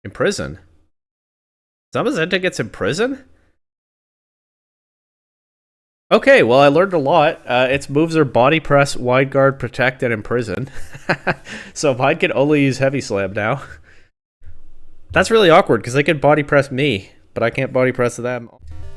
Imprison? Zamazenta gets imprisoned? Okay, well, I learned a lot. Its moves are body press, wide guard, protect, and imprison. So mine can only use heavy slam now. That's really awkward because they can body press me, but I can't body press them.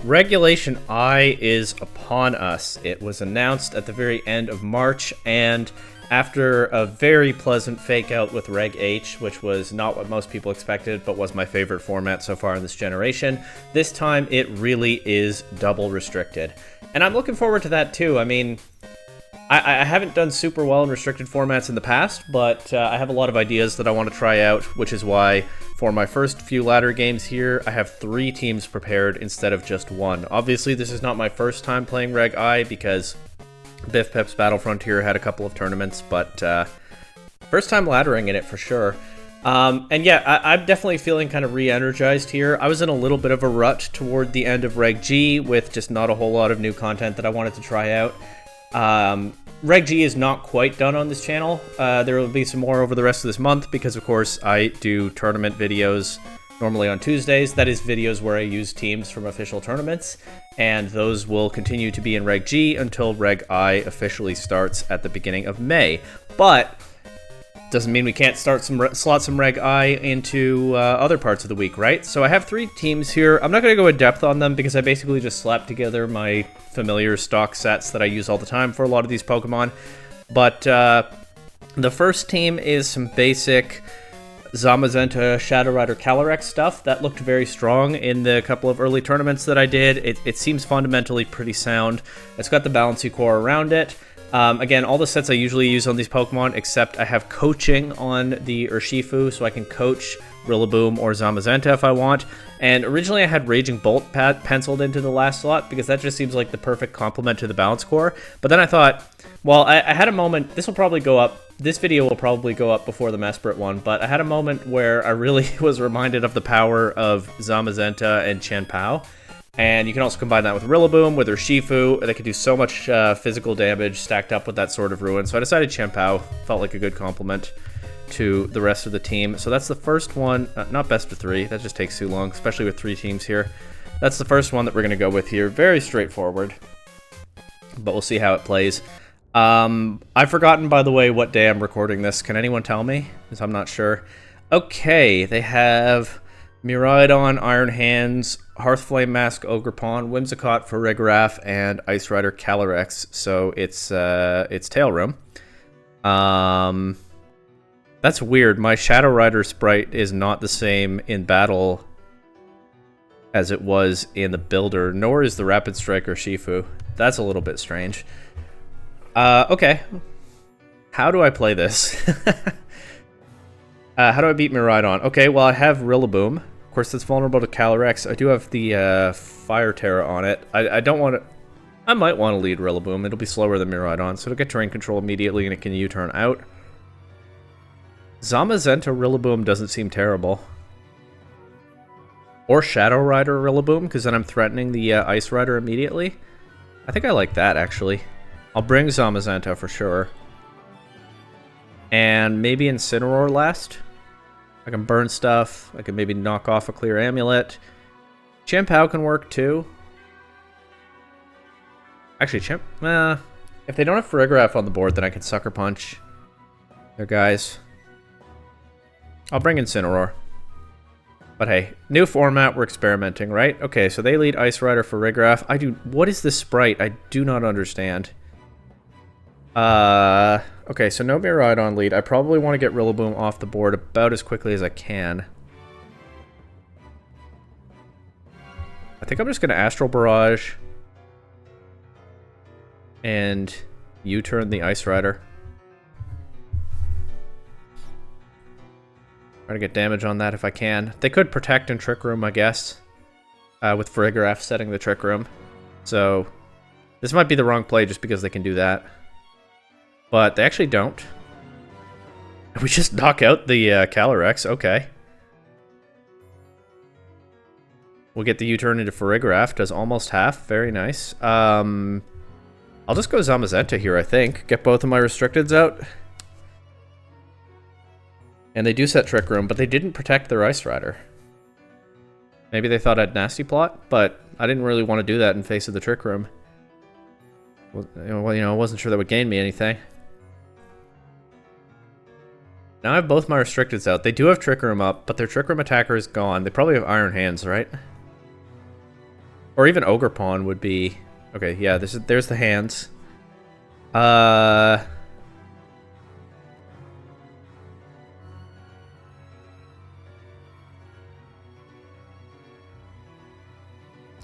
Regulation I is upon us. It was announced at the very end of March, and after a very pleasant fake out with Reg H, which was not what most people expected, but was my favorite format so far in this generation, this time it really is double restricted. And I'm looking forward to that too. I mean, I haven't done super well in restricted formats in the past, but I have a lot of ideas that I want to try out, which is why for my first few ladder games here, I have 3 teams prepared instead of just 1. Obviously, this is not my first time playing Reg I because Biff Pep's Battle Frontier had a couple of tournaments, but first time laddering in it for sure. And yeah, I'm definitely feeling kind of re-energized here. I was in a little bit of a rut toward the end of Reg G with just not a whole lot of new content that I wanted to try out. Reg G is not quite done on this channel. There will be some more over the rest of this month because, of course, I do tournament videos normally on Tuesdays. That is videos where I use teams from official tournaments, and those will continue to be in Reg G until Reg I officially starts at the beginning of May. But doesn't mean we can't slot some Reg I into other parts of the week, right? So I have 3 teams here. I'm not going to go in depth on them because I basically just slapped together my familiar stock sets that I use all the time for a lot of these Pokemon. But the first team is some basic Zamazenta Shadow Rider Calyrex stuff that looked very strong in the couple of early tournaments that I did. It seems fundamentally pretty sound. It's got the Bouncy Core around it. Again, all the sets I usually use on these Pokemon, except I have coaching on the Urshifu, so I can coach Rillaboom or Zamazenta if I want. And originally I had Raging Bolt penciled into the last slot because that just seems like the perfect complement to the Balance Core. But then I thought, well, I had a moment, this video will probably go up before the Mesprit one, but I had a moment where I really was reminded of the power of Zamazenta and Chien-Pao. And you can also combine that with Rillaboom, with Urshifu. They could do so much physical damage stacked up with that Sword of Ruin. So I decided Chien-Pao felt like a good complement to the rest of the team. So that's the first one. Not best of 3. That just takes too long, especially with 3 teams here. That's the first one that we're going to go with here. Very straightforward. But we'll see how it plays. I've forgotten, by the way, what day I'm recording this. Can anyone tell me? Because I'm not sure. Okay, they have Miraidon, Iron Hands, Hearthflame Mask, Ogerpon, Whimsicott for Farigiraf, and Ice Rider Calyrex. So it's Tail Room. That's weird. My Shadow Rider sprite is not the same in battle as it was in the builder, nor is the Rapid Striker Shifu. That's a little bit strange. Okay. How do I play this? How do I beat Miraidon? Okay, well, I have Rillaboom. Of course, that's vulnerable to Calyrex. I do have the Fire Terra on it. I don't want to... I might want to lead Rillaboom. It'll be slower than Miraidon, so it'll get terrain control immediately, and it can U-turn out. Zamazenta Rillaboom doesn't seem terrible. Or Shadow Rider Rillaboom, because then I'm threatening the Ice Rider immediately. I think I like that, actually. I'll bring Zamazenta for sure. And maybe Incineroar last. I can burn stuff. I can maybe knock off a Clear Amulet. Chien-Pao can work too. Actually, if they don't have Farigiraf on the board, then I can Sucker Punch their guys. I'll bring Incineroar. But hey, new format, we're experimenting, right? Okay, so they lead Ice Rider for Farigiraf. What is this sprite? I do not understand. Okay, so no Miraidon lead. I probably want to get Rillaboom off the board about as quickly as I can. I think I'm just going to Astral Barrage and U-turn the Ice Rider. Try to get damage on that if I can. They could Protect and Trick Room, I guess, with Farigiraf setting the Trick Room. So this might be the wrong play just because they can do that. But they actually don't. We just knock out the Calyrex. Okay. We'll get the U-turn into Farigiraf. Does almost half. Very nice. I'll just go Zamazenta here, I think. Get both of my restricteds out. And they do set Trick Room, but they didn't protect their Ice Rider. Maybe they thought I'd Nasty Plot, but I didn't really want to do that in face of the Trick Room. Well, I wasn't sure that would gain me anything. Now I have both my restricteds out. They do have Trick Room up, but their Trick Room attacker is gone. They probably have Iron Hands, right? Or even Ogre Pawn would be... Okay, yeah, there's the hands.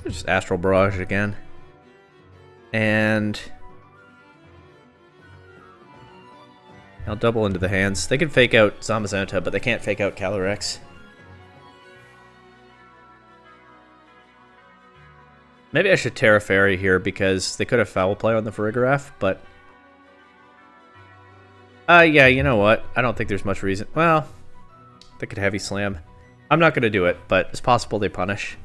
Just Astral Barrage again. And... I'll double into the hands. They can fake out Zamazenta, but they can't fake out Calyrex. Maybe I should Terra Fairy here because they could have Foul Play on the Farigiraf, but... yeah, you know what? I don't think there's much reason. Well, they could Heavy Slam. I'm not going to do it, but it's possible they punish.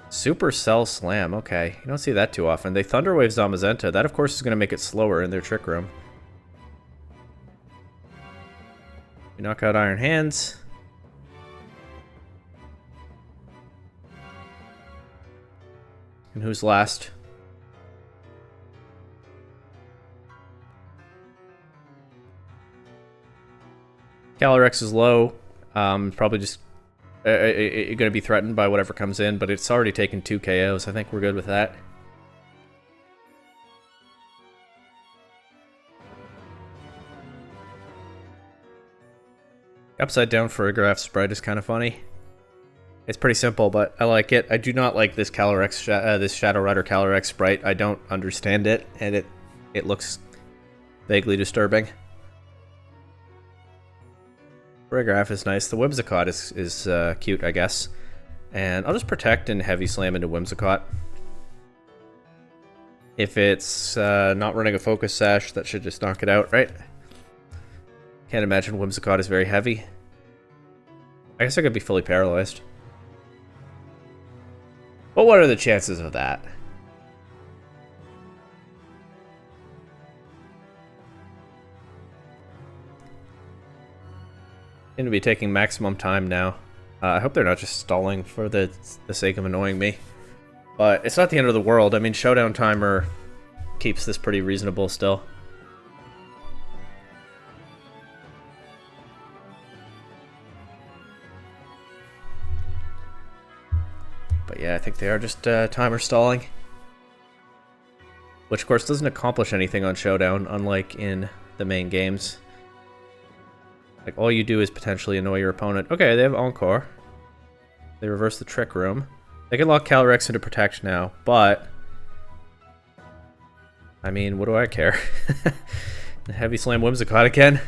Supercell Slam, okay. You don't see that too often. They Thunderwave Zamazenta. That, of course, is going to make it slower in their Trick Room. We knock out Iron Hands. And who's last? Calyrex is low. Probably just going to be threatened by whatever comes in, but it's already taken 2 KOs. I think we're good with that. Upside down Farigiraf Sprite is kind of funny. It's pretty simple, but I like it. I do not like this Calyrex, this Shadow Rider Calyrex Sprite. I don't understand it, and it looks vaguely disturbing. Farigiraf is nice. The Whimsicott is cute, I guess. And I'll just protect and Heavy Slam into Whimsicott. If it's not running a Focus Sash, that should just knock it out, right? Can't imagine Whimsicott is very heavy. I guess I could be fully paralyzed. But what are the chances of that? Seem to be taking maximum time now. I hope they're not just stalling for the sake of annoying me. But it's not the end of the world. I mean, Showdown Timer keeps this pretty reasonable still. But yeah, I think they are just timer stalling. Which, of course, doesn't accomplish anything on Showdown, unlike in the main games. Like, all you do is potentially annoy your opponent. Okay, they have Encore. They reverse the Trick Room. They can lock Calyrex into Protect now, but... I mean, what do I care? Heavy Slam Whimsicott again.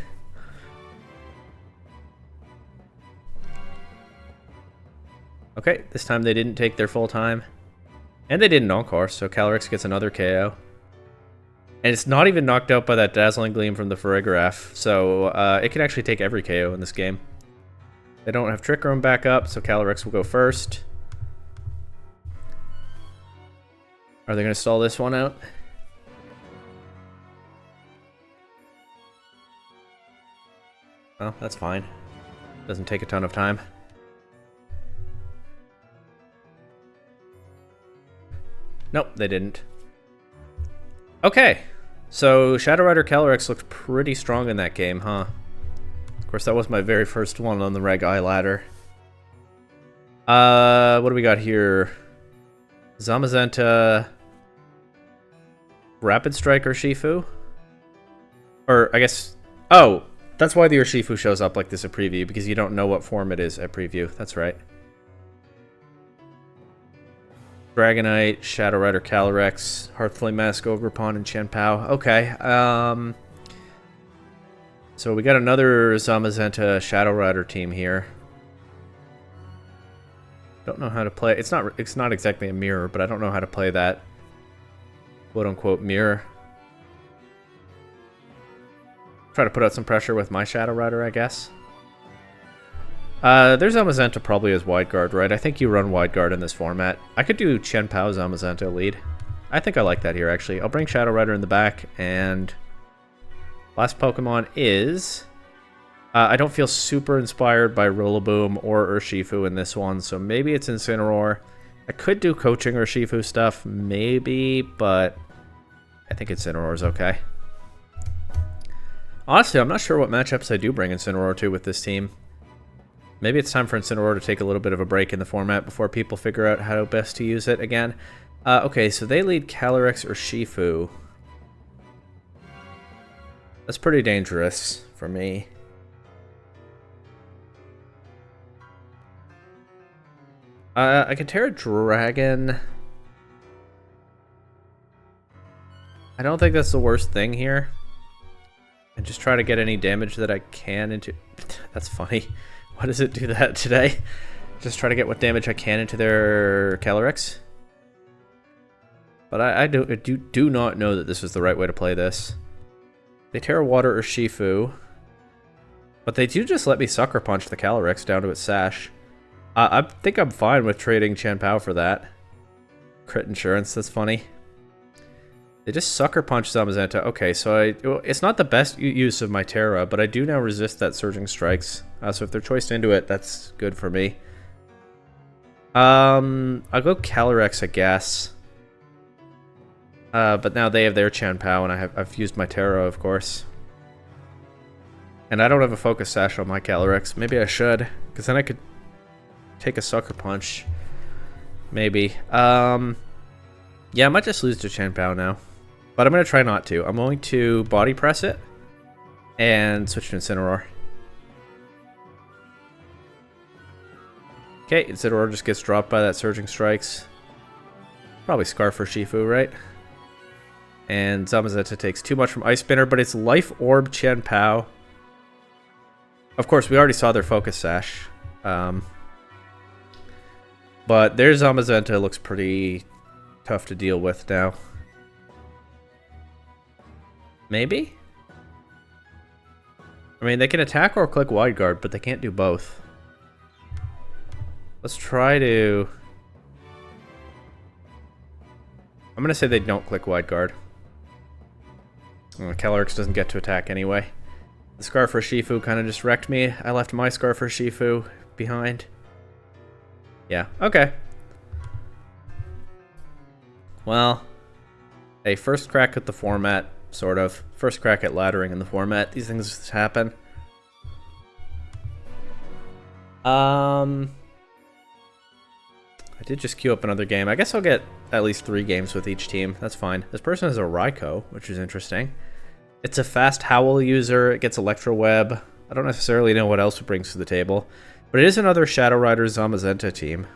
Okay, this time they didn't take their full time. And they didn't Encore, so Calyrex gets another KO. And it's not even knocked out by that Dazzling Gleam from the Farigiraf, so it can actually take every KO in this game. They don't have Trick Room back up, so Calyrex will go first. Are they going to stall this one out? Well, that's fine. Doesn't take a ton of time. Nope, they didn't. Okay, so Shadow Rider Calyrex looked pretty strong in that game, huh? Of course, that was my very first one on the Reg I ladder. What do we got here? Zamazenta, Rapid Strike Urshifu? Or, I guess... Oh, that's why the Urshifu shows up like this at preview, because you don't know what form it is at preview. That's right. Dragonite, Shadow Rider Calyrex, Hearthflame Mask, Ogre Pawn, and Chien-Pao. Okay, so we got another Zamazenta Shadow Rider team here. Don't know how to play. It's not exactly a mirror, but I don't know how to play that quote-unquote mirror. Try to put out some pressure with my Shadow Rider, I guess. There's Zamazenta probably as Wide Guard, right? I think you run Wide Guard in this format. I could do Chien-Pao Zamazenta lead. I think I like that here, actually. I'll bring Shadow Rider in the back, and Last Pokemon is... I don't feel super inspired by Rillaboom or Urshifu in this one, so maybe it's Incineroar. I could do coaching Urshifu stuff, maybe, but I think Incineroar is okay. Honestly, I'm not sure what matchups I do bring Incineroar to with this team. Maybe it's time for Incineroar to take a little bit of a break in the format before people figure out how best to use it again. Okay, so they lead Calyrex or Urshifu. That's pretty dangerous for me. I can tear a Dragon. I don't think that's the worst thing here. And just try to get any damage that I can into... That's funny. Why does it do that today? Just try to get what damage I can into their Calyrex. But I do not know that this is the right way to play this. They Terra Water Urshifu. But they do just let me Sucker Punch the Calyrex down to its sash. I think I'm fine with trading Chien-Pao for that. Crit insurance, that's funny. They just Sucker Punch Zamazenta. Okay, so it's not the best use of my Terra, but I do now resist that Surging Strikes. So if they're choiced into it, that's good for me. I'll go Calyrex, I guess. But now they have their Chien-Pao, and I've used my Terra, of course. And I don't have a Focus Sash on my Calyrex. Maybe I should, because then I could take a Sucker Punch. Maybe. Yeah, I might just lose to Chien-Pao now. But I'm going to try not to. I'm going to Body Press it and switch to Incineroar. Okay, Incineroar just gets dropped by that Surging Strikes. Probably Scarf for Shifu, right? And Zamazenta takes too much from Ice Spinner, but it's Life Orb Chien-Pao. Of course, we already saw their Focus Sash. But their Zamazenta looks pretty tough to deal with now. Maybe? I mean, they can attack or click Wide Guard, but they can't do both. Let's try to... I'm going to say they don't click Wide Guard. Calyrex doesn't get to attack anyway. The Scarf for Shifu kind of just wrecked me. I left my Scarf for Shifu behind. Yeah, okay. Well, a first crack at the format, sort of. First crack at laddering in the format. These things happen. I did just queue up another game. I guess I'll get at least 3 games with each team. That's fine. This person has a Raikou, which is interesting. It's a fast Howl user. It gets Electro Web. I don't necessarily know what else it brings to the table. But it is another Shadow Rider Zamazenta team.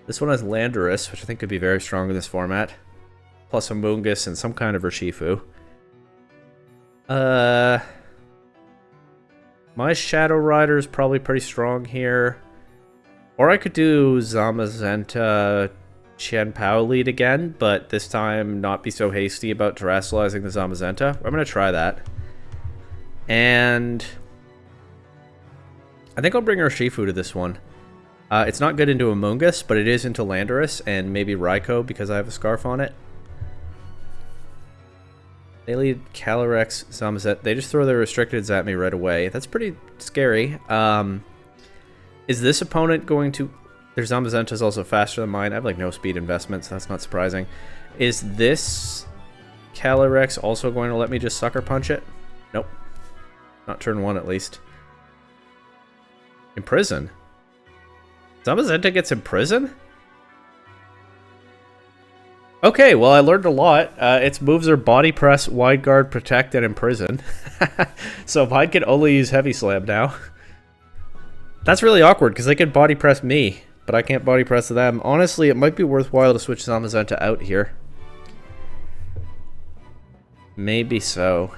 This one has Landorus, which I think could be very strong in this format. Plus a Moongus and some kind of Urshifu. My Shadow Rider is probably pretty strong here. Or I could do Zamazenta Chien-Pao lead again, but this time not be so hasty about terrestrializing the Zamazenta. I'm going to try that. And I think I'll bring Urshifu to this one. It's not good into a Moongus, but it is into Landorus and maybe Raikou because I have a Scarf on it. They lead Calyrex, Zamazenta. They just throw their restricteds at me right away. That's pretty scary. Is this opponent going to... Their Zamazenta is also faster than mine. I have like no speed investment, so that's not surprising. Is this Calyrex also going to let me just Sucker Punch it? Nope. Not turn 1 at least. Imprison? Zamazenta gets Imprison? Okay, well I learned a lot. Its moves are Body Press, Wide Guard, Protect, and Imprison. So mine can only use Heavy Slam now. That's really awkward, because they can Body Press me, but I can't Body Press them. Honestly, it might be worthwhile to switch Zamazenta out here. Maybe so.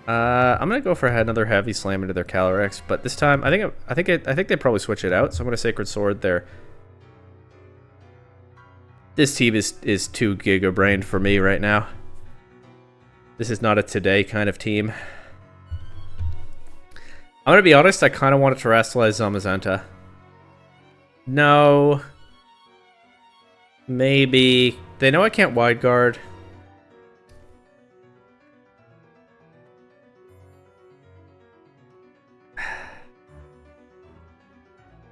I'm gonna go for another Heavy Slam into their Calyrex, but this time I think they probably switch it out. So I'm gonna Sacred Sword there. This team is too giga-brained for me right now. This is not a today kind of team. I'm gonna be honest, I kind of want to terrestrialize Zamazenta. No. Maybe. They know I can't Wide Guard.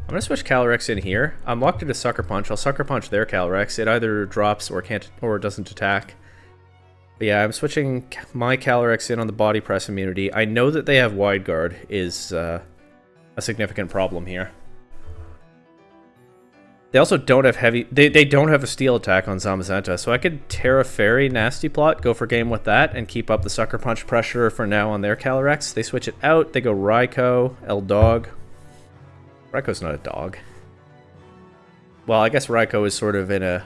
I'm going to switch Calyrex in here. I'm locked into Sucker Punch. I'll Sucker Punch their Calyrex. It either drops or can't or doesn't attack. But yeah, I'm switching my Calyrex in on the Body Press immunity. I know that they have Wide Guard is a significant problem here. They also don't have heavy... They don't have a Steel attack on Zamazenta, so I could Terra Fairy Nasty Plot, go for game with that, and keep up the Sucker Punch pressure for now on their Calyrex. They switch it out. They go Raikou, L-Dog. Raikou's not a dog. Well, I guess Raikou is sort of in an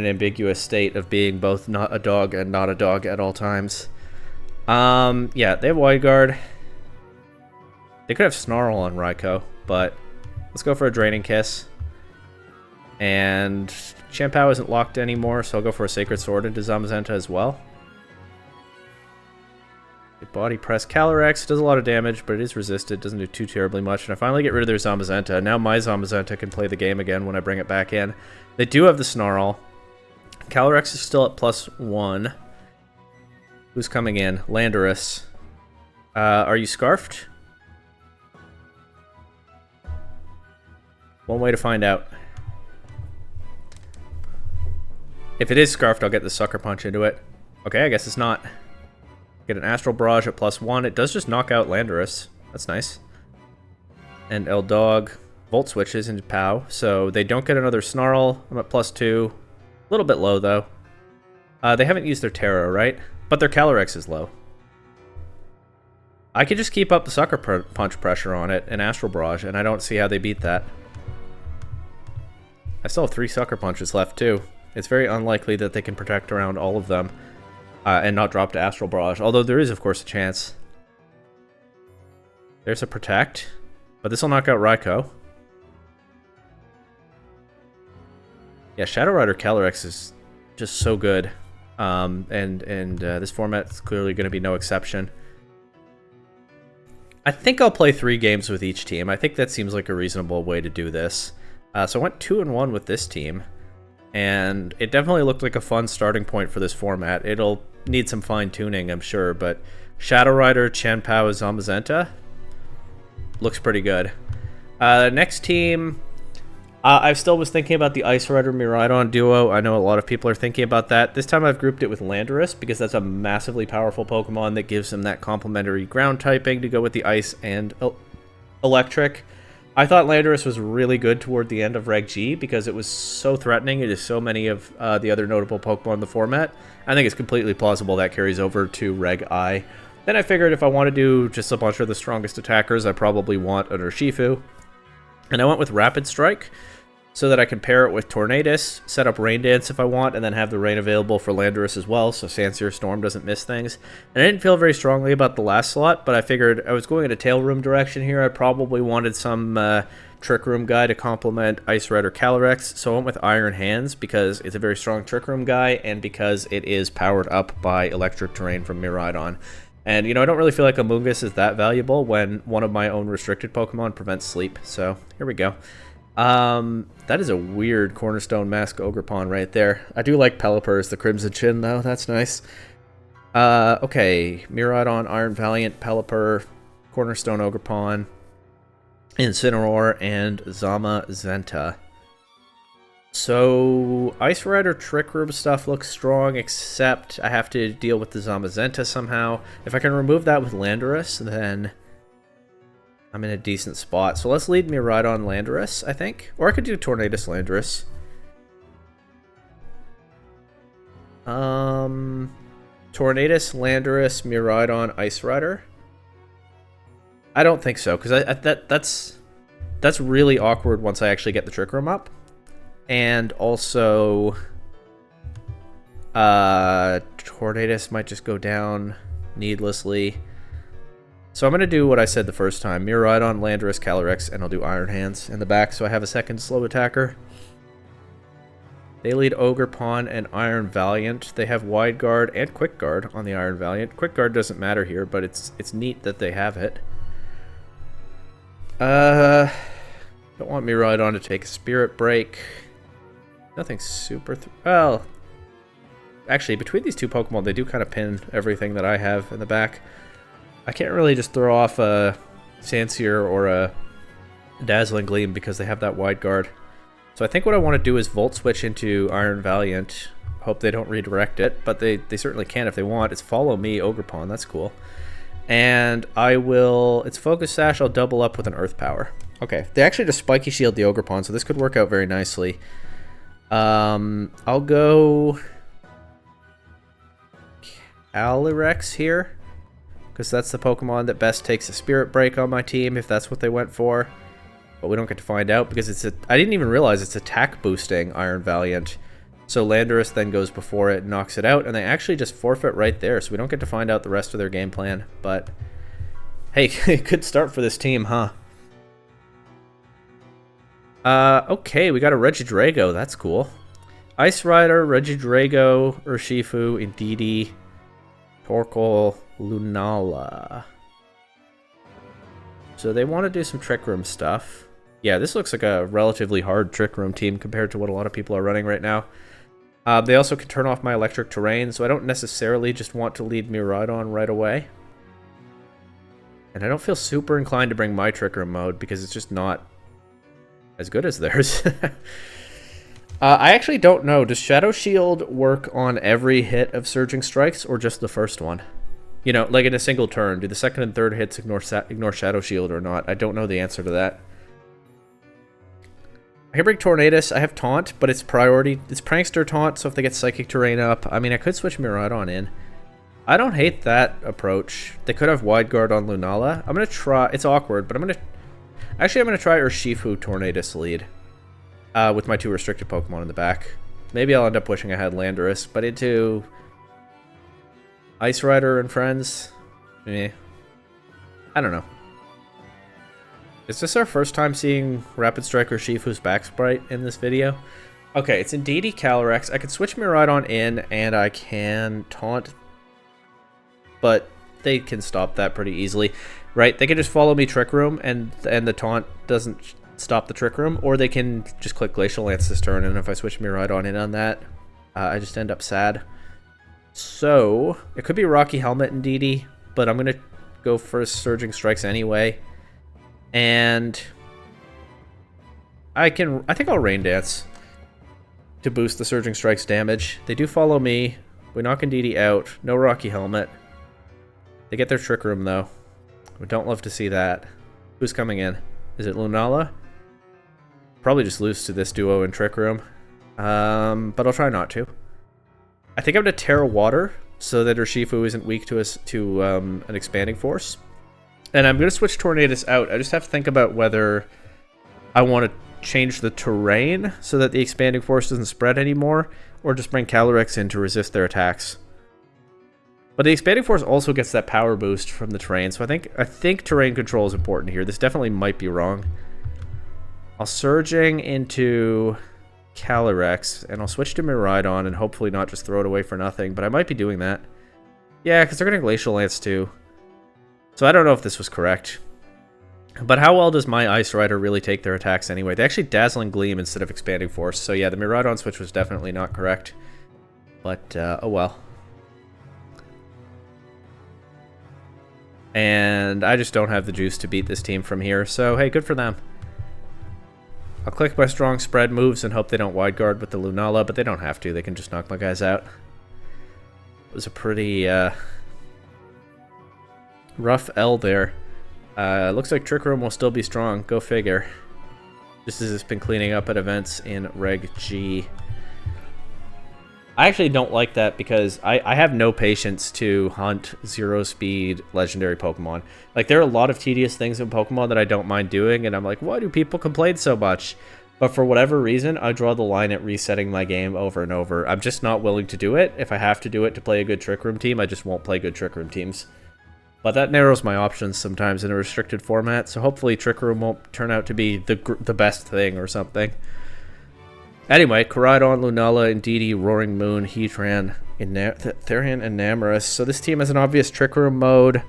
ambiguous state of being both not a dog and not a dog at all times. Yeah, they have Wide Guard. They could have Snarl on Raikou, but let's go for a Draining Kiss. And Champao isn't locked anymore, so I'll go for a Sacred Sword into Zamazenta as well. Body Press Calyrex does a lot of damage, but it is resisted, doesn't do too terribly much. And I finally get rid of their Zamazenta. Now my Zamazenta can play the game again when I bring it back in. They do have the Snarl. Calyrex is still at +1. Who's coming in? Landorus. Are you Scarfed? One way to find out. If it is Scarfed, I'll get the Sucker Punch into it. Okay, I guess it's not. Get an Astral Barrage at +1. It does just knock out Landorus. That's nice. And L-Dog Volt switches into Pow, so they don't get another Snarl. I'm at +2. A little bit low, though. They haven't used their Terra, right? But their Calyrex is low. I could just keep up the Sucker Punch pressure on it and Astral Barrage, and I don't see how they beat that. I still have 3 Sucker Punches left, too. It's very unlikely that they can protect around all of them. And not drop to Astral Barrage, although there is, of course, a chance. There's a Protect, but this will knock out Raikou. Yeah, Shadow Rider Calyrex is just so good, this format is clearly going to be no exception. I think I'll play 3 games with each team. I think that seems like a reasonable way to do this. So I went 2-1 with this team. And it definitely looked like a fun starting point for this format. It'll need some fine-tuning, I'm sure, but Shadow Rider, Chanpao, Zamazenta looks pretty good. Next team, I still was thinking about the Ice Rider Miraidon duo. I know a lot of people are thinking about that. This time I've grouped it with Landorus because that's a massively powerful Pokemon that gives him that complementary ground typing to go with the Ice and Electric. I thought Landorus was really good toward the end of Reg G because it was so threatening to so many of the other notable Pokemon in the format. I think it's completely plausible that carries over to Reg I. Then I figured if I want to do just a bunch of the strongest attackers, I probably want an Urshifu. And I went with Rapid Strike so that I can pair it with Tornadus, set up Rain Dance if I want, and then have the Rain available for Landorus as well, so Sandsear Storm doesn't miss things. And I didn't feel very strongly about the last slot, but I figured I was going in a Tail Room direction here. I probably wanted some Trick Room guy to complement Ice Rider Calyrex, so I went with Iron Hands because it's a very strong Trick Room guy, and because it is powered up by Electric Terrain from Miraidon. And, you know, I don't really feel like Amoonguss is that valuable when one of my own restricted Pokemon prevents sleep, so here we go. That is a weird Cornerstone Mask Ogerpon right there. I do like Pelipper as the Crimson Chin, though. That's nice. Okay. Miraidon, Iron Valiant, Pelipper, Cornerstone Ogerpon, Incineroar, and Zamazenta. So, Ice Rider Trick Room stuff looks strong, except I have to deal with the Zamazenta somehow. If I can remove that with Landorus, then I'm in a decent spot. So let's lead Miraidon Landorus, I think. Or I could do Tornadus Landorus. Tornadus, Landorus, Miraidon, Ice Rider. I don't think so, because that's really awkward once I actually get the Trick Room up. And also, Tornadus might just go down needlessly. So I'm going to do what I said the first time. Miraidon, Landorus, Calyrex, and I'll do Iron Hands in the back so I have a second slow attacker. They lead Ogerpon and Iron Valiant. They have Wide Guard and Quick Guard on the Iron Valiant. Quick Guard doesn't matter here, but it's neat that they have it. Don't want Miraidon to take a Spirit Break. Nothing super... well, actually, between these two Pokemon, they do kind of pin everything that I have in the back. I can't really just throw off a Sandsear or a Dazzling Gleam because they have that wide guard. So I think what I want to do is Volt Switch into Iron Valiant. Hope they don't redirect it, but they certainly can if they want. It's Follow Me, Ogerpon, that's cool. And I will, it's Focus Sash, I'll double up with an Earth Power. Okay, they actually just Spiky Shield the Ogerpon, so this could work out very nicely. I'll go Calyrex here, because that's the Pokemon that best takes a Spirit Break on my team, if that's what they went for. But we don't get to find out, because it's I didn't even realize it's attack boosting Iron Valiant. So Landorus then goes before it, knocks it out, and they actually just forfeit right there, so we don't get to find out the rest of their game plan. But, hey, good start for this team, huh? Okay, we got a Regidrago, that's cool. Ice Rider, Regidrago, Urshifu, Indeedee, Torkoal, Lunala. So they want to do some Trick Room stuff. Yeah, this looks like a relatively hard Trick Room team compared to what a lot of people are running right now. They also can turn off my Electric Terrain, so I don't necessarily just want to lead Miraidon right away. And I don't feel super inclined to bring my Trick Room mode because it's just not as good as theirs. I actually don't know. Does Shadow Shield work on every hit of Surging Strikes or just the first one? You know, like in a single turn, do the second and third hits ignore Shadow Shield or not? I don't know the answer to that. I can bring Tornadus. I have Taunt, but it's priority. It's Prankster Taunt, so if they get Psychic Terrain up, I mean, I could switch Miraidon in. I don't hate that approach. They could have Wide Guard on Lunala. I'm going to try... It's awkward, but I'm going to... Actually, I'm going to try Urshifu Tornadus lead with my 2 restricted Pokemon in the back. Maybe I'll end up wishing I had Landorus, but into Ice Rider and friends? I don't know. Is this our first time seeing Rapid Strike Urshifu's back sprite in this video? Okay, it's Indeedee Calyrex. I can switch Miraidon in, and I can Taunt, but they can stop that pretty easily, right? They can just follow me Trick Room, and the Taunt doesn't stop the Trick Room, or they can just click Glacial Lance this turn, and if I switch Miraidon in on that, I just end up sad. So, it could be Rocky Helmet Indeedee, but I'm going to go for Surging Strikes anyway. And I think I'll Rain Dance to boost the Surging Strike's damage. They do follow me. We knock Indeedee out. No Rocky Helmet. They get their Trick Room, though. We don't love to see that. Who's coming in? Is it Lunala? Probably just lose to this duo in Trick Room. But I'll try not to. I think I'm going to Terra Water so that Urshifu isn't weak to an Expanding Force. And I'm going to switch Tornadus out. I just have to think about whether I want to change the terrain so that the Expanding Force doesn't spread anymore, or just bring Calyrex in to resist their attacks. But the Expanding Force also gets that power boost from the terrain, so I think terrain control is important here. This definitely might be wrong. I'll Surging into Calyrex, and I'll switch to Miraidon and hopefully not just throw it away for nothing, but I might be doing that. Yeah, because they're going to Glacial Lance too. So I don't know if this was correct. But how well does my Ice Rider really take their attacks anyway? They actually Dazzling Gleam instead of Expanding Force. So yeah, the Miraidon switch was definitely not correct. But, oh well. And I just don't have the juice to beat this team from here. So hey, good for them. I'll click my strong spread moves and hope they don't Wide Guard with the Lunala, but they don't have to. They can just knock my guys out. It was a pretty... rough L there. Looks like Trick Room will still be strong. Go figure. Just as it's been cleaning up at events in Reg G. I actually don't like that because I have no patience to hunt 0-speed legendary Pokemon. Like, there are a lot of tedious things in Pokemon that I don't mind doing, and I'm like, why do people complain so much? But for whatever reason, I draw the line at resetting my game over and over. I'm just not willing to do it. If I have to do it to play a good Trick Room team, I just won't play good Trick Room teams. But that narrows my options sometimes in a restricted format, so hopefully Trick Room won't turn out to be the best thing or something. Anyway, Koraidon, Lunala, Indeedee, Roaring Moon, Heatran, Therian, and Namorous. So this team has an obvious Trick Room mode,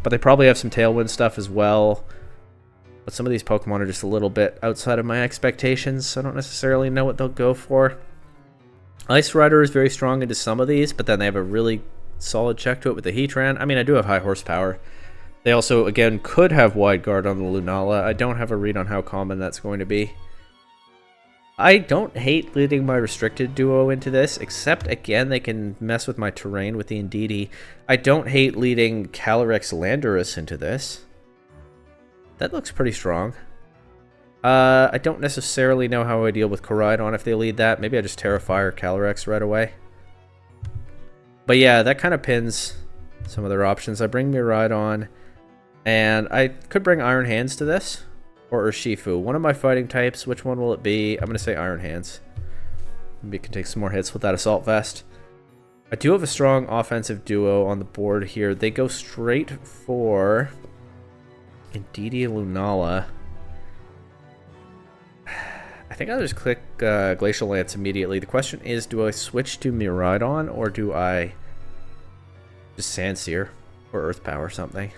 but they probably have some Tailwind stuff as well. But some of these Pokemon are just a little bit outside of my expectations, so I don't necessarily know what they'll go for. Ice Rider is very strong into some of these, but then they have a really solid check to it with the Heatran. I mean, I do have high horsepower, They also, again, could have Wide Guard on the Lunala. I don't have a read on how common that's going to be. I don't hate leading my restricted duo into this, except, again, they can mess with my terrain with the Indeedee. I don't hate leading Calyrex Landorus into this. That looks pretty strong. I don't necessarily know how I deal with Koraidon if they lead that. Maybe I just Terrafire Calyrex right away. But yeah, that kind of pins some of their options. I bring Miraidon, and I could bring Iron Hands to this, or Urshifu. One of my fighting types, which one will it be? I'm going to say Iron Hands. Maybe it can take some more hits with that Assault Vest. I do have a strong offensive duo on the board here. They go straight for Indeedee Lunala. I think I'll just click Glacial Lance immediately. The question is, do I switch to Miraidon, or do I just Sandsear or Earth Power or something?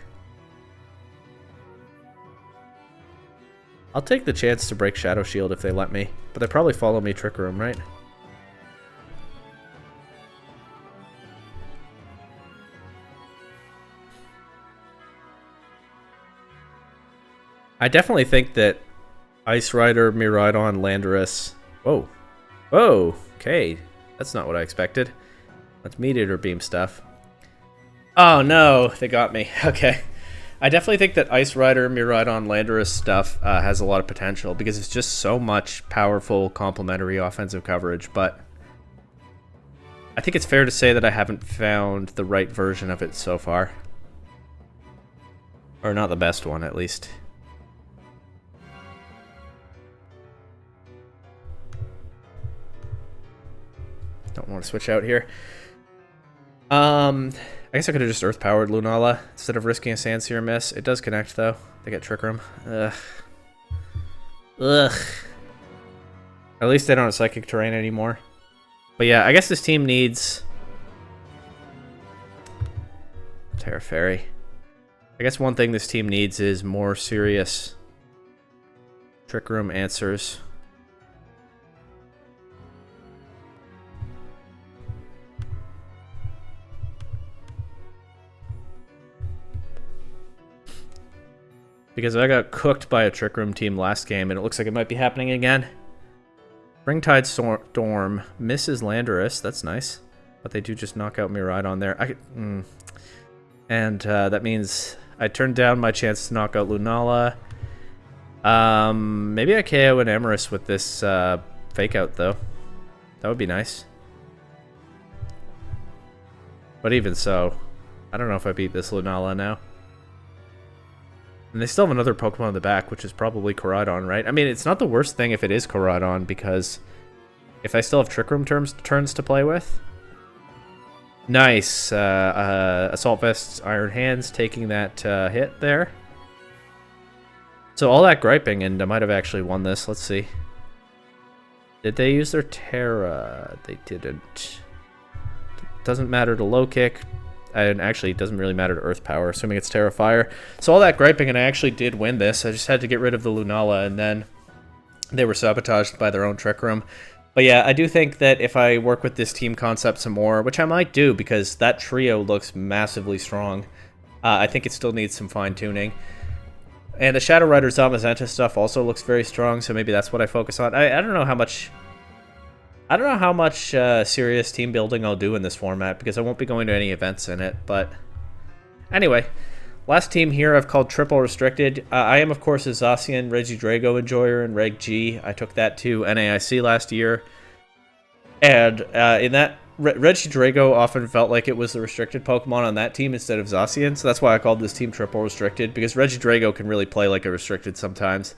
I'll take the chance to break Shadow Shield if they let me, but they probably follow me Trick Room, right? I definitely think that Ice Rider, Miraidon, Landorus. Whoa. Whoa. Okay. That's not what I expected. That's Meat Eater Beam stuff. Oh no, they got me. Okay. I definitely think that Ice Rider, Miraidon, Landorus stuff has a lot of potential because it's just so much powerful complementary offensive coverage, but I think it's fair to say that I haven't found the right version of it so far. Or not the best one, at least. Don't want to switch out here. I guess I could have just Earth Powered Lunala instead of risking a Sandsear miss. It does connect though. They get Trick Room. Ugh. Ugh. At least they don't have Psychic Terrain anymore. But yeah, I guess this team needs Terra Fairy. I guess one thing this team needs is more serious Trick Room answers. Because I got cooked by a Trick Room team last game, and it looks like it might be happening again. Springtide Storm misses Landorus. That's nice. But they do just knock out Miraidon there. And that means I turned down my chance to knock out Lunala. Maybe I KO an Emrys with this Fake Out, though. That would be nice. But even so, I don't know if I beat this Lunala now. And they still have another Pokemon in the back, which is probably Koraidon, right? I mean, it's not the worst thing if it is Koraidon, because if I still have Trick Room turns to play with. Nice. Assault Vest's Iron Hands taking that hit there. So all that griping, and I might have actually won this. Let's see. Did they use their Terra? They didn't. Doesn't matter to low kick. And actually, it doesn't really matter to Earth Power, assuming it's Terra Fire. So all that griping, and I actually did win this. I just had to get rid of the Lunala, and then they were sabotaged by their own Trick Room. But yeah, I do think that if I work with this team concept some more, which I might do, because that trio looks massively strong, I think it still needs some fine-tuning. And the Shadow Rider Zamazenta stuff also looks very strong, so maybe that's what I focus on. I don't know how much... I don't know how much serious team building I'll do in this format, because I won't be going to any events in it, but... Anyway, last team here I've called Triple Restricted. I am, of course, a Zacian Regidrago enjoyer in Reg G. I took that to NAIC last year. And in that, Regidrago often felt like it was the restricted Pokemon on that team instead of Zacian, so that's why I called this team Triple Restricted, because Regidrago can really play like a restricted sometimes.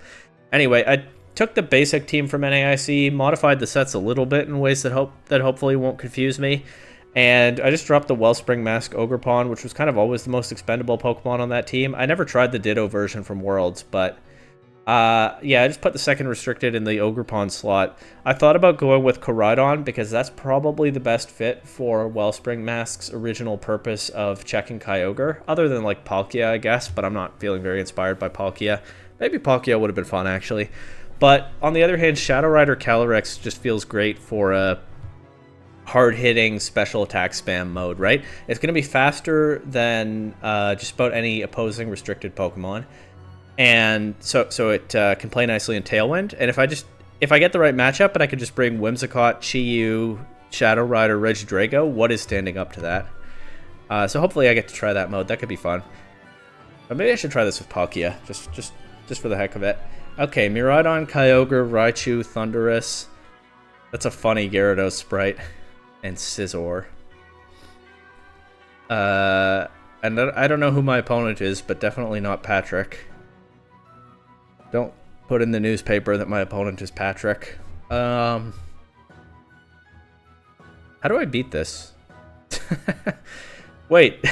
Anyway, I took the basic team from NAIC, modified the sets a little bit in ways that hopefully won't confuse me, and I just dropped the Wellspring Mask Ogerpon, which was kind of always the most expendable Pokemon on that team. I never tried the Ditto version from Worlds, but yeah, I just put the second restricted in the Ogerpon slot. I thought about going with Koraidon, because that's probably the best fit for Wellspring Mask's original purpose of checking Kyogre, other than like Palkia, I guess, but I'm not feeling very inspired by Palkia. Maybe Palkia would have been fun, actually. But on the other hand, Shadow Rider Calyrex just feels great for a hard-hitting special attack spam mode, right? It's going to be faster than just about any opposing restricted Pokemon, and so it can play nicely in Tailwind. And if I get the right matchup and I can just bring Whimsicott, Chi-Yu, Shadow Rider, Regidrago, what is standing up to that? So hopefully I get to try that mode. That could be fun. But maybe I should try this with Palkia, just for the heck of it. Okay, Miraidon, Kyogre, Raichu, Thundurus. That's a funny Gyarados sprite. And Scizor. And I don't know who my opponent is, but definitely not Patrick. Don't put in the newspaper that my opponent is Patrick. How do I beat this? Wait.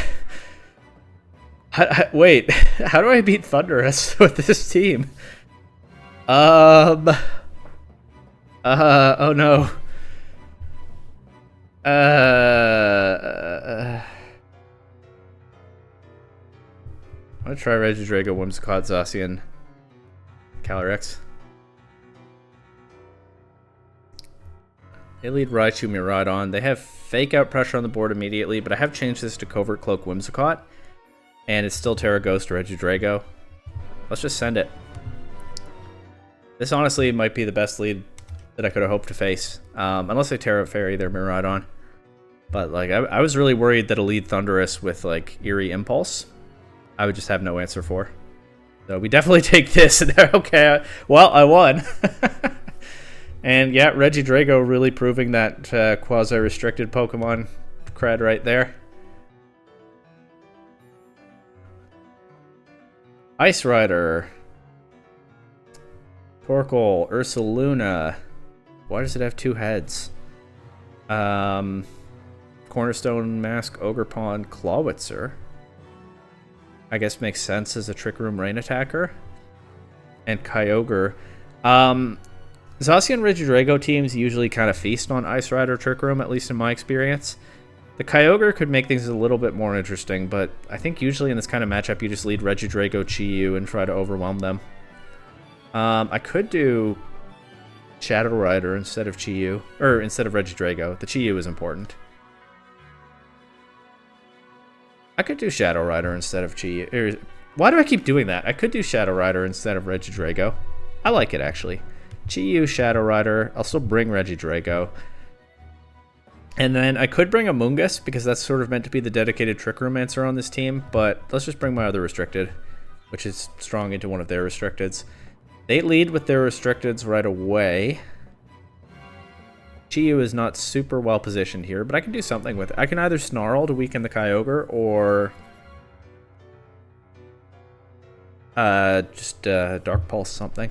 Wait. How do I beat Thundurus with this team? Oh no. I'm gonna try Regidrago, Whimsicott, Zacian, Calyrex. They lead Raichu, Miraidon. They have fake out pressure on the board immediately, but I have changed this to Covert Cloak, Whimsicott, and it's still Terra Ghost, Regidrago. Let's just send it. This honestly might be the best lead that I could have hoped to face, unless they Terra Fairy their Miraidon. But like, I was really worried that a lead Thundurus with like Eerie Impulse, I would just have no answer for. So we definitely take this. Okay, well, I won. And yeah, Regidrago really proving that quasi-restricted Pokemon cred right there. Ice Rider. Torkoal, Ursaluna. Why does it have two heads? Cornerstone Mask, Ogerpon, Clawitzer. I guess makes sense as a Trick Room Rain attacker. And Kyogre. Zacian Regidrago teams usually kind of feast on Ice Rider Trick Room, at least in my experience. The Kyogre could make things a little bit more interesting, but I think usually in this kind of matchup you just lead Regidrago, Chi-Yu, and try to overwhelm them. I could do Shadow Rider instead of Chi-Yu, or instead of Regidrago. The Chi-Yu is important. I could do Shadow Rider instead of Chi-Yu. Why do I keep doing that? I could do Shadow Rider instead of Regidrago. I like it, actually. Chi-Yu, Shadow Rider. I'll still bring Regidrago. And then I could bring Amoonguss, because that's sort of meant to be the dedicated Trick Room answer on this team, but let's just bring my other restricted, which is strong into one of their restricteds. They lead with their restricteds right away. Chi-Yu is not super well positioned here, but I can do something with it. I can either Snarl to weaken the Kyogre, or just Dark Pulse something.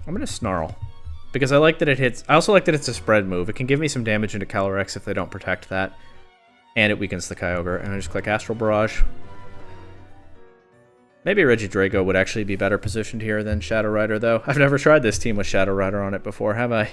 I'm gonna Snarl, because I like that it hits. I also like that it's a spread move. It can give me some damage into Calyrex if they don't protect that, and it weakens the Kyogre. And I just click Astral Barrage. Maybe Regidrago would actually be better positioned here than Shadow Rider, though. I've never tried this team with Shadow Rider on it before, have I?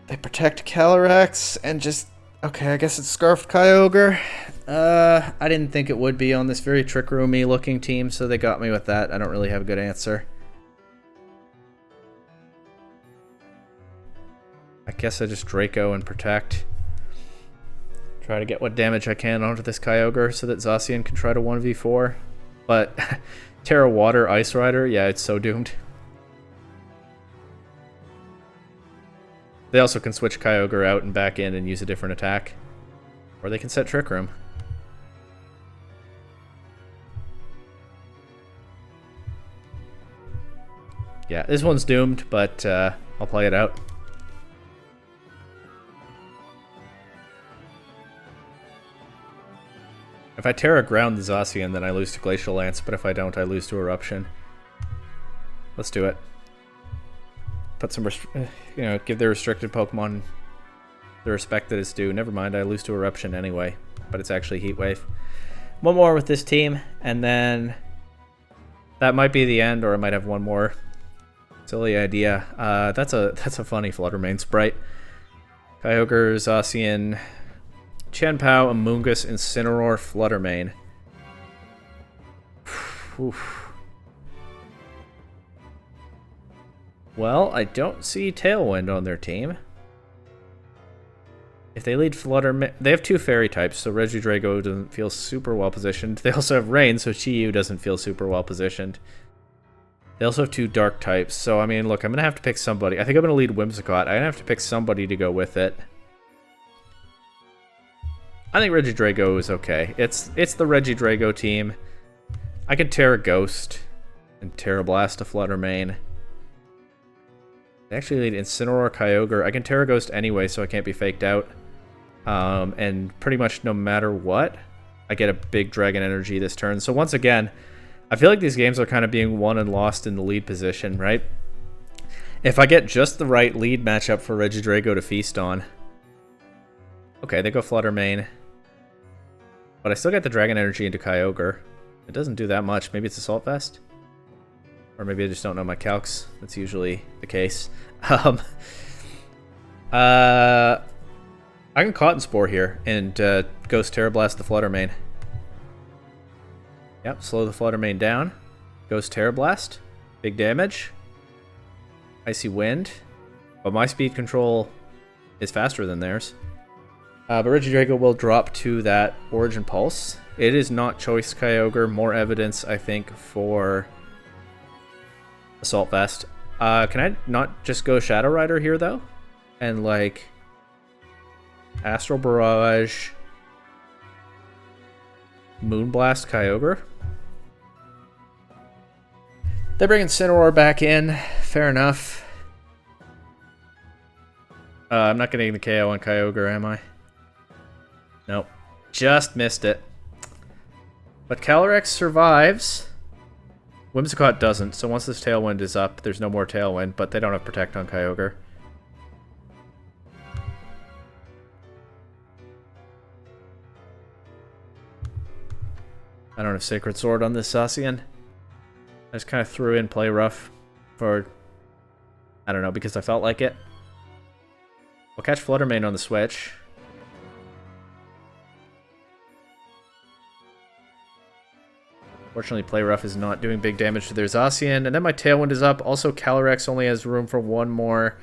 They protect Calyrex and just... Okay, I guess it's Scarfed Kyogre. I didn't think it would be on this very Trick Room-y looking team, so they got me with that. I don't really have a good answer. I guess I just Draco and protect. Try to get what damage I can onto this Kyogre so that Zacian can try to 1v4. But Terra Water Ice Rider, yeah, it's so doomed. They also can switch Kyogre out and back in and use a different attack. Or they can set Trick Room. Yeah, this one's doomed, but I'll play it out. If I Terra Ground the Zacian, then I lose to Glacial Lance, but if I don't, I lose to Eruption. Let's do it. Put some, give their restricted Pokemon the respect that it's due. Never mind, I lose to Eruption anyway, but it's actually Heat Wave. One more with this team, and then that might be the end, or I might have one more. Silly idea. That's a funny Fluttermane sprite. Kyogre, Zacian, Chien-Pao, Amoonguss, Incineroar, Fluttermane. Oof. Well, I don't see Tailwind on their team. If they lead Fluttermane... They have 2 fairy types, so Regidrago doesn't feel super well positioned. They also have Rain, so Chi-Yu doesn't feel super well positioned. They also have 2 dark types, so I mean, look, I'm going to have to pick somebody. I think I'm going to lead Whimsicott. I'm going to have to pick somebody to go with it. I think Regidrago is okay. It's the Regidrago team. I can Terra Ghost and Terra Blast to Fluttermane. They actually lead Incineroar, Kyogre. I can Terra Ghost anyway, so I can't be faked out. And pretty much no matter what, I get a big Dragon Energy this turn. So once again, I feel like these games are kind of being won and lost in the lead position, right? If I get just the right lead matchup for Regidrago to feast on. Okay, they go Fluttermane. But I still get the Dragon Energy into Kyogre. It doesn't do that much. Maybe it's Assault Vest? Or maybe I just don't know my calcs. That's usually the case. I can Cotton Spore here and Ghost Terra Blast the Fluttermane. Yep, slow the Fluttermane down. Ghost Terra Blast. Big damage. Icy Wind. But my speed control is faster than theirs. But Regidrago will drop to that Origin Pulse. It is not Choice Kyogre. More evidence, I think, for Assault Vest. Can I not just go Shadow Rider here, though? And, like, Astral Barrage, Moonblast Kyogre? They bring Incineroar back in. Fair enough. I'm not getting the KO on Kyogre, am I? Nope. Just missed it. But Calyrex survives. Whimsicott doesn't, so once this Tailwind is up, there's no more Tailwind, but they don't have Protect on Kyogre. I don't have Sacred Sword on this Zacian. I just kind of threw in Play Rough for, I don't know, because I felt like it. We'll catch Fluttermane on the switch. Fortunately, Play Rough is not doing big damage to their Zacian. And then my Tailwind is up. Also, Calyrex only has room for one more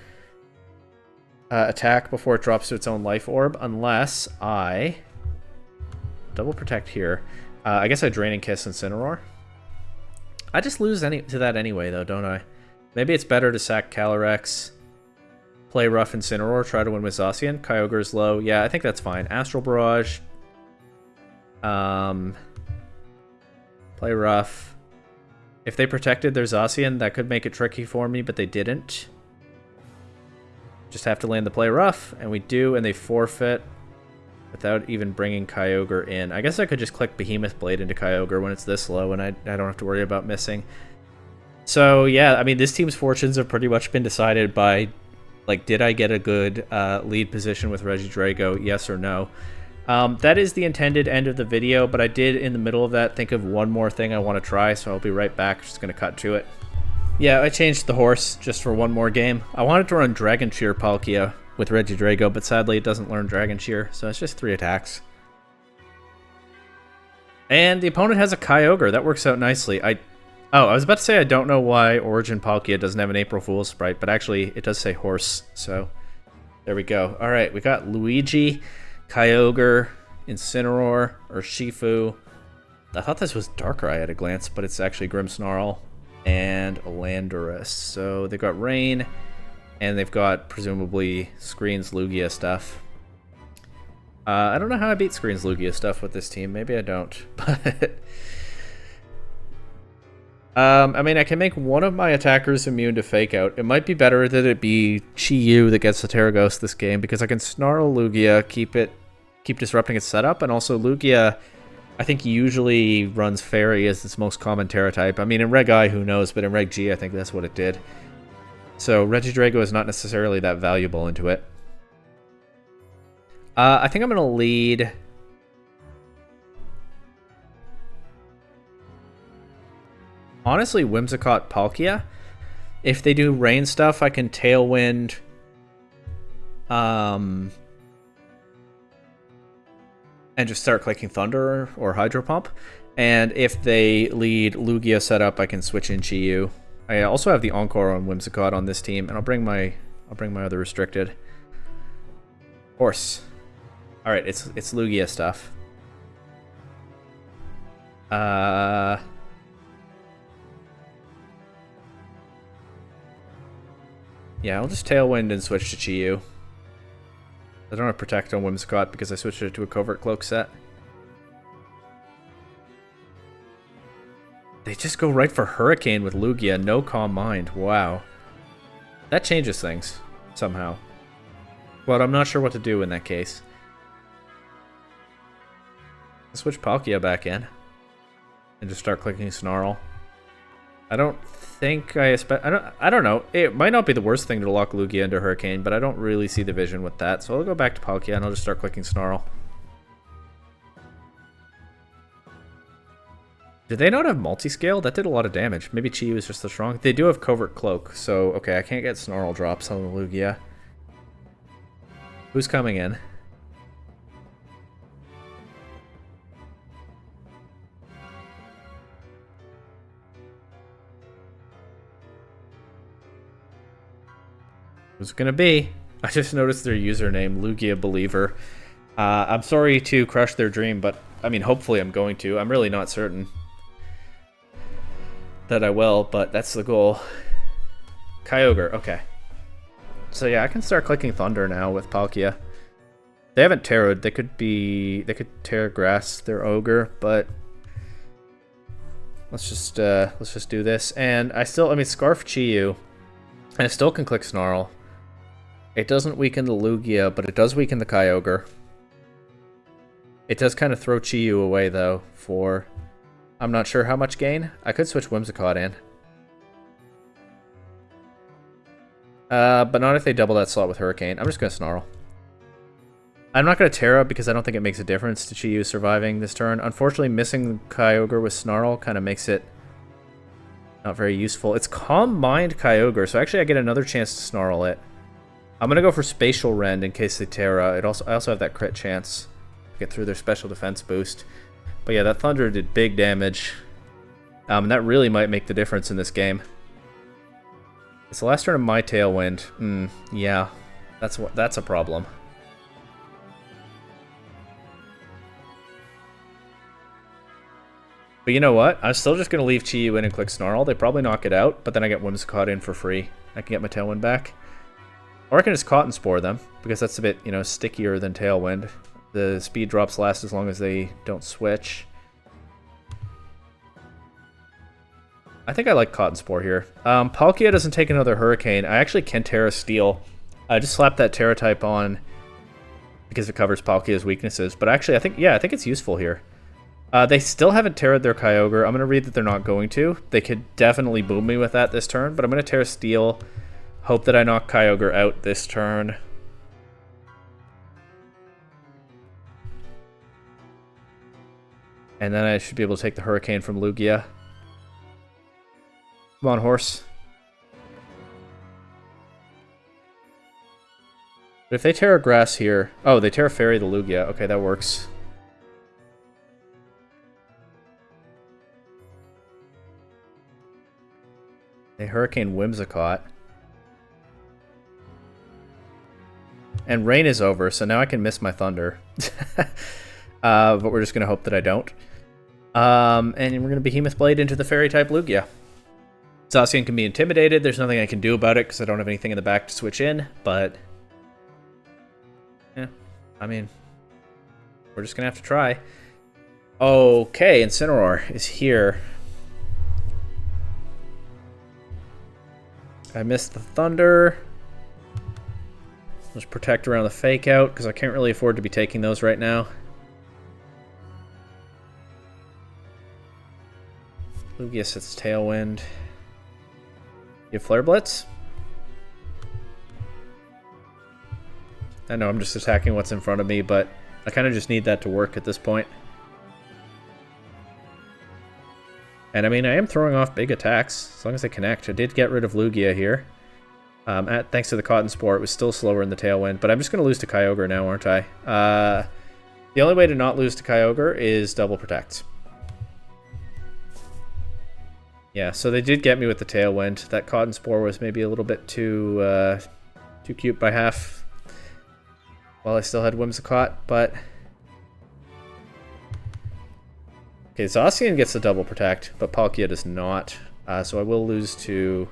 attack before it drops to its own Life Orb, unless I double Protect here. I guess I Draining Kiss Incineroar. I just lose to that anyway, though, don't I? Maybe it's better to sack Calyrex, Play Rough Incineroar, try to win with Zacian. Kyogre's low. Yeah, I think that's fine. Astral Barrage. Play Rough. If they protected their Zacian, that could make it tricky for me, but they didn't. Just have to land the Play Rough, and we do, and they forfeit without even bringing Kyogre in. I guess I could just click Behemoth Blade into Kyogre when it's this low, and I don't have to worry about missing. So, yeah, I mean, this team's fortunes have pretty much been decided by, like, did I get a good lead position with Regidrago, yes or no? That is the intended end of the video, but I did, in the middle of that, think of one more thing I want to try, so I'll be right back. Just going to cut to it. Yeah, I changed the horse just for one more game. I wanted to run Dragon Shear Palkia with Regidrago, but sadly it doesn't learn Dragon Shear, so it's just 3 attacks. And the opponent has a Kyogre. That works out nicely. I was about to say I don't know why Origin Palkia doesn't have an April Fool's sprite, but actually it does say horse, so there we go. Alright, we got Luigi, Kyogre, Incineroar, or Shifu. I thought this was Darkrai at a glance, but it's actually Grimmsnarl and Landorus. So they've got Rain, and they've got presumably Screens Lugia stuff. I don't know how I beat Screens Lugia stuff with this team. Maybe I don't. But I mean, I can make one of my attackers immune to Fake Out. It might be better that it be Chi-Yu that gets the Terra Ghost this game, because I can Snarl Lugia, keep disrupting its setup, and also Lugia, I think, usually runs Fairy as its most common Terra type. I mean, in Reg I, who knows, but in Reg G, I think that's what it did. So Regidrago is not necessarily that valuable into it. I think I'm going to lead... honestly, Whimsicott Palkia. If they do rain stuff, I can Tailwind... and just start clicking Thunder or Hydro Pump. And if they lead Lugia set up, I can switch in Chi-Yu. I also have the Encore on Whimsicott on this team, and I'll bring my other restricted. Horse. All right, it's Lugia stuff. Yeah, I'll just Tailwind and switch to Chi-Yu. I don't have Protect on Whimsicott because I switched it to a Covert Cloak set. They just go right for Hurricane with Lugia, no Calm Mind. Wow. That changes things, somehow. But I'm not sure what to do in that case. I'll switch Palkia back in. And just start clicking Snarl. I don't think I don't know. It might not be the worst thing to lock Lugia into Hurricane, but I don't really see the vision with that. So I'll go back to Palkia and I'll just start clicking Snarl. Did they not have multi-scale? That did a lot of damage. Maybe Chi-Yu is just so strong. They do have Covert Cloak, so okay, I can't get Snarl drops on the Lugia. Who's coming in? Who's it gonna be? I just noticed their username, Lugia Believer. I'm sorry to crush their dream, but I mean, hopefully I'm going to. I'm really not certain that I will, but that's the goal. Kyogre, okay. So yeah, I can start clicking Thunder now with Palkia. They haven't Terra'd. They could Terra Grass their Ogre, but let's just do this. And I mean Scarf Chi-Yu, and I still can click Snarl. It doesn't weaken the Lugia, but it does weaken the Kyogre. It does kind of throw Chi-Yu away though for I'm not sure how much gain. I could switch Whimsicott in. But not if they double that slot with Hurricane. I'm just going to Snarl. I'm not going to Terra because I don't think it makes a difference to Chi-Yu surviving this turn. Unfortunately, missing Kyogre with Snarl kind of makes it not very useful. It's Calm Mind Kyogre, so actually I get another chance to Snarl it. I'm going to go for Spatial Rend in case they Terra. I also have that crit chance to get through their special defense boost. But yeah, that Thunder did big damage. And that really might make the difference in this game. It's the last turn of my Tailwind. Yeah, that's a problem. But you know what? I'm still just going to leave Chi-Yu in and click Snarl. They probably knock it out, but then I get Whimsicott in for free. I can get my Tailwind back. Or I can just Cotton Spore them, because that's a bit, stickier than Tailwind. The speed drops last as long as they don't switch. I think I like Cotton Spore here. Palkia doesn't take another Hurricane. I actually can Terra Steel. I just slapped that Terra type on because it covers Palkia's weaknesses. But actually, I think it's useful here. They still haven't Terra'd their Kyogre. I'm going to read that they're not going to. They could definitely boom me with that this turn, but I'm going to Terra Steel. Hope that I knock Kyogre out this turn. And then I should be able to take the Hurricane from Lugia. Come on, horse. But if they Terra Grass here... Oh, they Terra Fairy the Lugia. Okay, that works. They Hurricane Whimsicott. And rain is over, so now I can miss my Thunder. But we're just going to hope that I don't. And we're going to Behemoth Blade into the Fairy-type Lugia. Zacian can be intimidated. There's nothing I can do about it because I don't have anything in the back to switch in. But, yeah, I mean, we're just going to have to try. Okay, Incineroar is here. I missed the Thunder. Let's protect around the Fake Out because I can't really afford to be taking those right now. Lugia sets Tailwind. You have Flare Blitz? I know I'm just attacking what's in front of me, but I kind of just need that to work at this point. And I mean, I am throwing off big attacks, as long as they connect. I did get rid of Lugia here. Thanks to the Cotton Spore, it was still slower in the Tailwind, but I'm just going to lose to Kyogre now, aren't I? The only way to not lose to Kyogre is double protect. Yeah, so they did get me with the Tailwind. That Cotton Spore was maybe a little bit too cute by half. While I still had Whimsicott, but... Okay, Zacian gets the double protect, but Palkia does not. So I will lose to...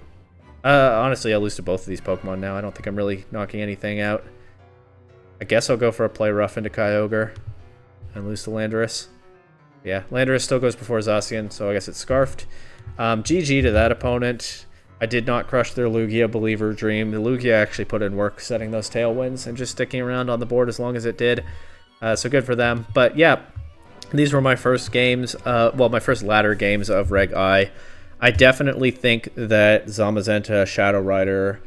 honestly, I'll lose to both of these Pokemon now. I don't think I'm really knocking anything out. I guess I'll go for a play rough into Kyogre and lose to Landorus. Yeah, Landorus still goes before Zacian, so I guess it's Scarfed. GG to that opponent. I did not crush their Lugia Believer Dream. The Lugia actually put in work setting those Tailwinds and just sticking around on the board as long as it did. So good for them. But yeah, these were my first games, well, my first ladder games of Reg I. I definitely think that Zamazenta Shadow Rider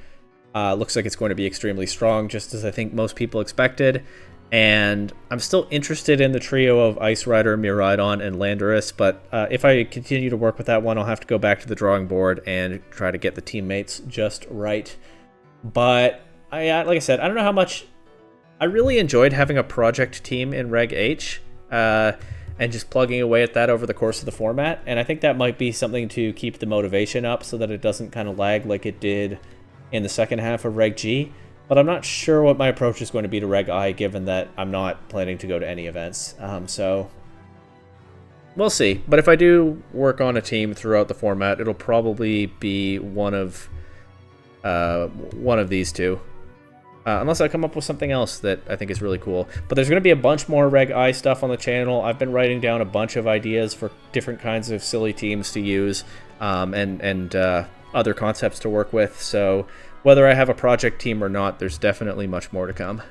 looks like it's going to be extremely strong, just as I think most people expected. And I'm still interested in the trio of Ice Rider, Miraidon, and Landorus, but if I continue to work with that one, I'll have to go back to the drawing board and try to get the teammates just right. But, like I said, I don't know how much... I really enjoyed having a project team in Reg H, and just plugging away at that over the course of the format, and I think that might be something to keep the motivation up so that it doesn't kind of lag like it did in the second half of Reg G. But I'm not sure what my approach is going to be to Reg I, given that I'm not planning to go to any events. So we'll see. But if I do work on a team throughout the format, it'll probably be one of these two. Unless I come up with something else that I think is really cool. But there's going to be a bunch more Reg I stuff on the channel. I've been writing down a bunch of ideas for different kinds of silly teams to use, and other concepts to work with. So whether I have a project team or not, there's definitely much more to come.